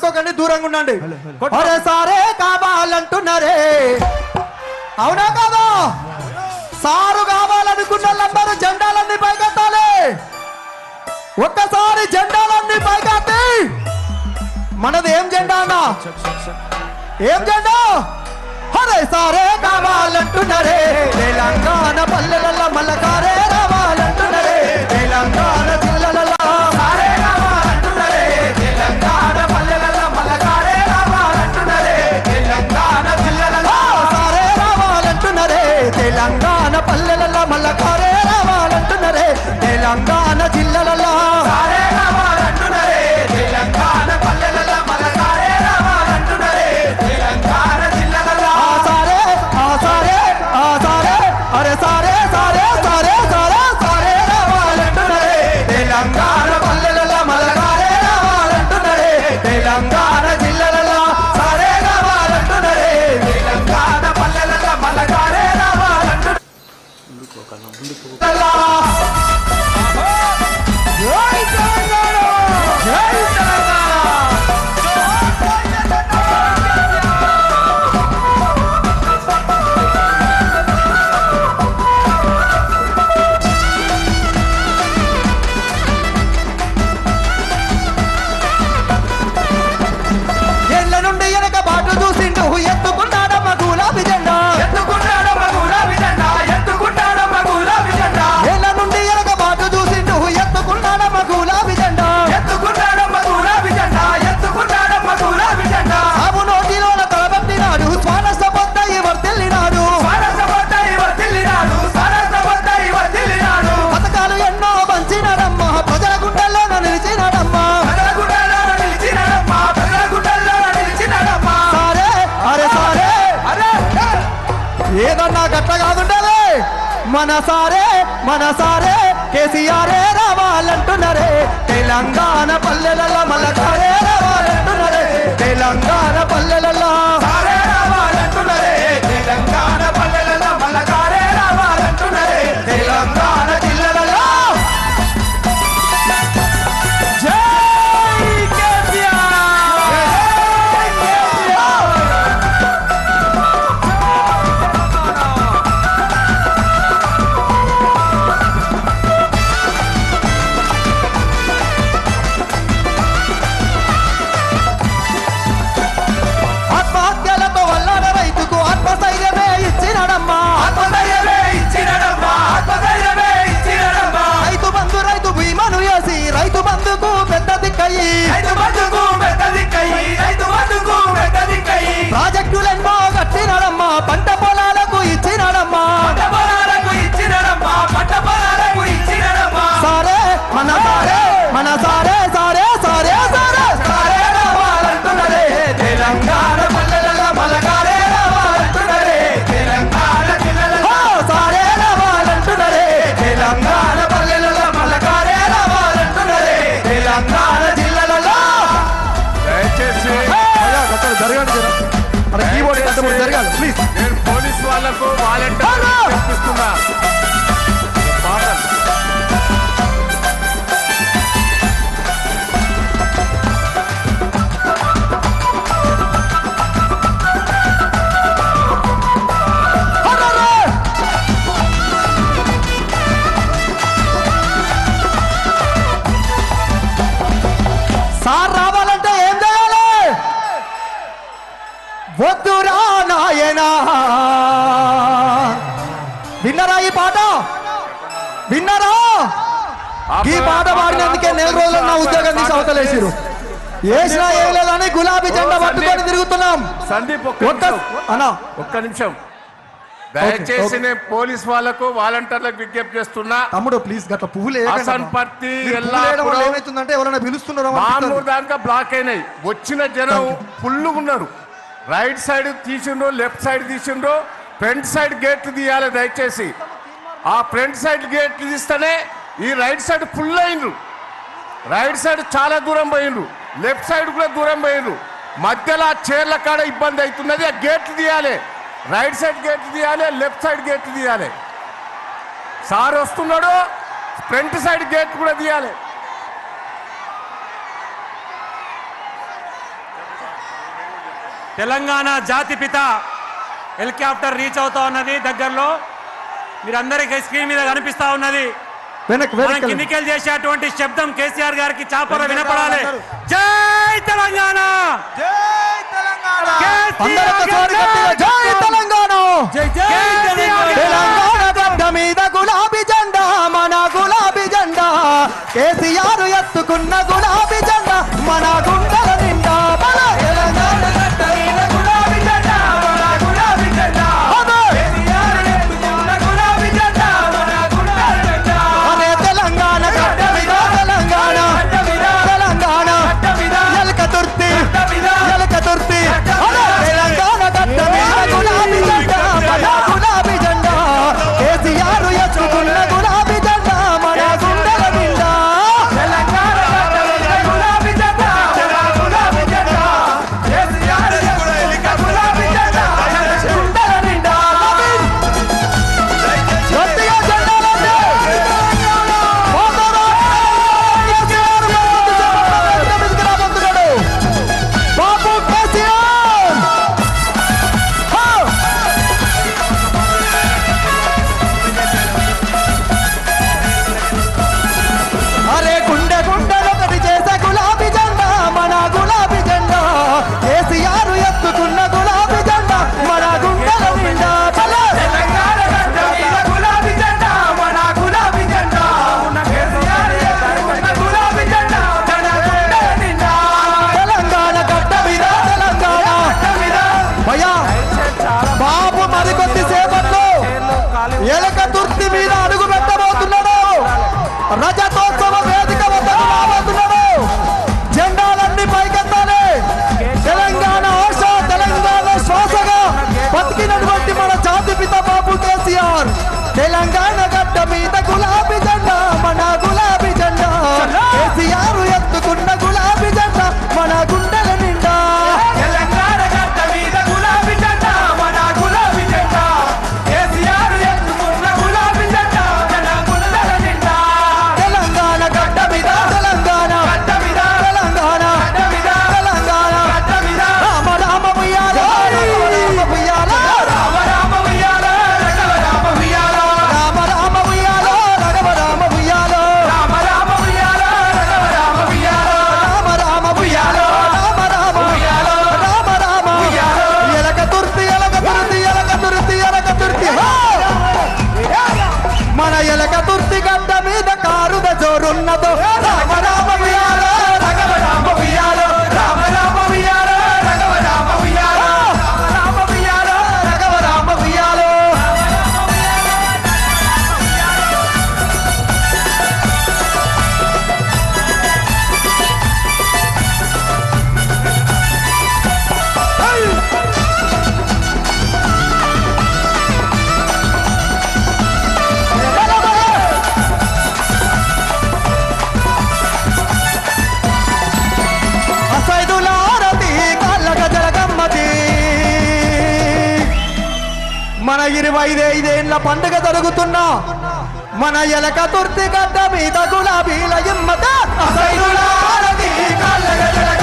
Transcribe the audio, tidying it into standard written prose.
ముట్టుకోకండి, దూరంగా ఉండండి. అరే సారే కావాలంటున్నారే, అవునా కాదా? సారు కావాలనుకున్న వాళ్ళందరూ జెండాలన్నీ పైకెత్తాలి. ఒక్కసారి జెండాలన్నీ పైకెత్తి. మనది ఏం జెండా అన్నా? ఏం జెండా? అరే సారే కావాలంటున్నారే, తెలంగాణ పల్లెల మల్లకారే రావాలంటున్నారే, తెలంగాణ జిల్లాల సారే రావాలంటున్నారే, తెలంగాణ పల్లెల మల్లకారే రావాలంటున్నారే, తెలంగాణ జిల్లాల సారే రావాలంటున్నారే, తెలంగాణ పల్లెల మల్లకారే రావాలంటున్నారే, తెలంగాణ జిల్లాల సారే రావాలంటున్నారే, తెలంగాణ పల్లెల మల్లకారే రావాలంటున్నారే, తెలంగాణ జిల్లాల సారే సారే సారే అరే సారే సారే సారే సారే సారే రావాలంటున్నారే, తెలంగాణ పల్లెల మల్లకారే రావాలంటున్నారే, తెలంగాణ జిల్లాల సారే రావాలంటున్నారే, తెలంగాణ పల్లెల మల్లకారే రావాలంటున్నారే. జై తెలంగాణ, జై తెలంగాణ. ఏళ్ల నుండి వెనక బాటు చూసిండు, ఎత్తుకున్నాడమ్మ గులాబీ జెండా, ఎత్తుకున్నాడమ్మ గులాబీ జెండా, ఎత్తుకున్నాడమ్మ గులాబీ జెండా. ఏళ్ల నుండి వెనక బాటు చూసిండు, ఎత్తుకున్నాడమ్మ గులాబీ జెండా, ఎత్తుకున్నాడమ్మ గులాబీ జెండా, ఎత్తుకున్నాడమ్మ గులాబీ జెండా. సాగు నోటిలోన తలబెట్టినాడు, స్వానసబద్దయి వర్తిల్లినాడు, స్వానసబద్దయి వర్తిల్లినాడు, స్వానసబద్దయి వర్తిల్లినాడు. పథకాలు ఎన్నో పంచినాడమ్మ, ప్రజల గుండెల్లోన నిలిచినాడమ్మ, ప్రజల గుండెల్లోన నిలిచినాడమ్మ, ప్రజల గుండెల్లోన నిలిచినాడమ్మ. సారే అరే సారే అరే ఏదన్నా గట్ట కాదుండదే, మన సారే కేసీఆరే రావాలంటున్నారే, తెలంగాణ పల్లెల మల్లకారే రావాలంటున్నారే, తెలంగాణ పల్లెల సారే రావాలంటున్నారే, తెలంగాణ పల్లెల మల్లకారే రావాలంటున్నారే, తెలంగాణ జిల్లాలలో జై కేసీఆర్, జై కేసీఆర్. ఆత్మహత్యలతో వల్లాడ రైతుకు ఆత్మధైర్యమే ఇచ్చినడమ్మా, ఆత్మధైర్యమే ఇచ్చినడమ్మా, ఆత్మధైర్యమే ఇచ్చినడమ్మా. రైతు బీమాను వేసి రైతు బంధుకు పెద్ద దిక్కయి, రైతు బంధుకు పెద్ద దిక్కయి, రైతు బంధుకు పెద్ద దిక్కయి. ప్రాజెక్టులెన్నో కట్టినడమ్మా, పంట పొలాలకు ఇచ్చినడమ్మా, పంట పొలాలకు ఇచ్చినడమ్మా, పంట పొలాలకు ఇచ్చినడమ్మా. సారే మన సారే సారే సారే సారే సారే రావాలంటున్నారే, తెలంగాణ పల్లెల మల్లకారే రావాలంటున్నారే, తెలంగాణ జిల్లాల సారే రావాలంటున్నారే, తెలంగాణ పల్లెల మల్లకారే రావాలంటున్నారే, తెలంగాణ జిల్లాలలో. దయచేసి జరగండి, మన కీబోర్డ్ జరగాలి ప్లీజ్. నేను పోలీస్ వాళ్లకు వాలంటీర్ తెప్పిస్తున్నా. సార్ రావాలంటే ఏం చేయాలి? వద్దురా నాయనా. విన్నరా ఈ పాట? విన్నరా? ఈ పాట పాడినందుకే నెల రోజులు నా ఉద్యోగం తీసి అవతలేసిరు. వేసినా ఏం లేదని గులాబీ జెండా పట్టుకొని తిరుగుతున్నాం. సందీప్ ఒక్క నిమిషం దయచేసి నేను పోలీస్ వాళ్లకు వాలంటీర్లకు విజ్ఞప్తి చేస్తున్నా. తమ్ముడు ప్లీజ్ గట్ల పువ్వులు హసన్పర్తి ఏమైతుందంటే ఎవరైనా పిలుస్తున్నారా? మామూలు దానికా బ్లాక్ అయినాయి. వచ్చిన జనం ఫుల్ ఉన్నారు. రైట్ సైడ్ తీసిండ్రు, లెఫ్ట్ సైడ్ తీసిండ్రు, ఫ్రంట్ సైడ్ గేట్లు తీయాలి దయచేసి. ఆ ఫ్రంట్ సైడ్ గేట్లు తీస్తేనే ఈ రైట్ సైడ్ ఫుల్ అయిండ్రు. రైట్ సైడ్ చాలా దూరం పోయిండ్రు, లెఫ్ట్ సైడ్ కూడా దూరం పోయిండ్రు. మధ్యలో చీరల కాడ ఇబ్బంది అవుతున్నది. ఆ గేట్లు తీయాలి, రైట్ సైడ్ గేట్లు తీయాలి, లెఫ్ట్ సైడ్ గేట్లు తీయాలి. సార్ వస్తున్నాడు, ఫ్రంట్ సైడ్ గేట్ కూడా తీయాలి. తెలంగాణ జాతిపిత హెలికాప్టర్ రీచ్ అవుతా ఉన్నది దగ్గరలో. మీరందరికీ స్క్రీన్ మీద కనిపిస్తా ఉన్నది. మనం కిందికెళ్ళి చేసేటువంటి శబ్దం కేసీఆర్ గారికి చాపర వినపడాలి. జై తెలంగాణ, తెలంగాణ గడ్డ మీద గులాబీ జెండా, మన గులాబీ జెండా. కేసీఆర్ ఎత్తుకున్న గులాబీ జెండా మన గుండెల నిండా. మన తెలంగాణ గడ్డ మీద గులాబీ జెండా, మన గులాబీ జెండా. కేసీఆర్ ఎత్తుకున్న గులాబీ జెండా మన గుండెల నిండా. అరే తెలంగాణ గడ్డ మీద, తెలంగాణ తెలంగాణ ఎలక తుర్తి, ఎలక తుర్తి. తెలంగాణ గడ్డ మీద గులాబీ జెండా, మన గులాబీ జెండా. కేసీఆర్ ఎత్తుకున్న గులాబీ జెండా మన గుండెల నిండా. తెలంగాణ గడ్డ మీద గులాబీ జెండా, మన గులాబీ జెండా. కేసీఆర్ ఎత్తుకున్న గులాబీ జెండా మన గుండెల నిండా. గట్టిగా జెండాలండి. బాబు కేసీఆర్. అరే గుండె గుండెలు ఒకటి చేసే గులాబీ జెండా, మన గులాబీ జెండా. కేసీఆర్ ఎత్తుకున్న గులాబీ జెండా మన గుండెల నిండా. తెలంగాణ గడ్డ మీద గులాబీ జెండా, మన గులాబీ జెండా. కేసీఆర్ ఎత్తుకున్న గులాబీ జెండా మన గుండెల నిండా. తెలంగాణ గడ్డ మీద, తెలంగాణ భయ్యా బాబు మరికొద్ది సేపట్లో ఎలక తుర్తి మీద అడుగు పెట్టబోతున్నాడు. రజతోత్సవ వేదిక వద్దకు రాబోతున్నాడు. జెండాలన్నీ పైకెత్తాలి. తెలంగాణ ఆశ, తెలంగాణ శ్వాసగా బతికినటువంటి మన జాతిపిత బాబు కేసీఆర్. తెలంగాణ గడ్డ మీద గులాబీ జెండా, మన గులాబీ జెండా. కేసీఆర్ ఎత్తుకున్న గులాబీ జెండా మన గుండెల నిండా. తెలంగాణ గడ్డ మీద గులాబీ జెండా, మన గులాబీ జెండా. కేసీఆర్ ఎత్తుకున్న గులాబీ జెండా మన గుండెల నిండా. తెలంగాణ గడ్డ మీద, తెలంగాణ గడ్డ మీద, తెలంగాణ గడ్డ మీద, తెలంగాణ గడ్డ మీద. రామ రామ ఉయ్యాలో, రామ ఉయ్యాలో, రామ రామ ఉయ్యాలో, రఘవ రామ ఉయ్యాలో. రామ రామ ఉయ్యాలో, రఘవ రామ ఉయ్యాలో. రామ రామ ఉయ్యాలో, రఘవ రామ ఉయ్యాలో. రామ రామ ఉయ్యాలో, రామ రామ ఉయ్యాలో, రామ రామ ఉయ్యాలో. ఎలక తుర్తి, ఎలక తుర్తి, ఎలక తుర్తి, ఎలక తుర్తి. మన ఎలక తుర్తి గడ్డ మీద కారుద జోరున్నదో. రామ రామ ఉయ్యాలో, రఘవ రామ ఉయ్యాలో. రామ రామ ఉయ్యాలో, రఘవ రామ ఉయ్యాలో. రామ రామ ఉయ్యాలో, రఘవ రామ ఉయ్యాలో. అసైదులారతి కళ్ళగ జలగమ్మతి. మన 25 పండుగ జరుగుతున్నా మన ఎలక తుర్తి గడ్డ మీద గులాబీల ఇమ్మత. అసైదులారతి కళ్ళగ జలగమ్మతి.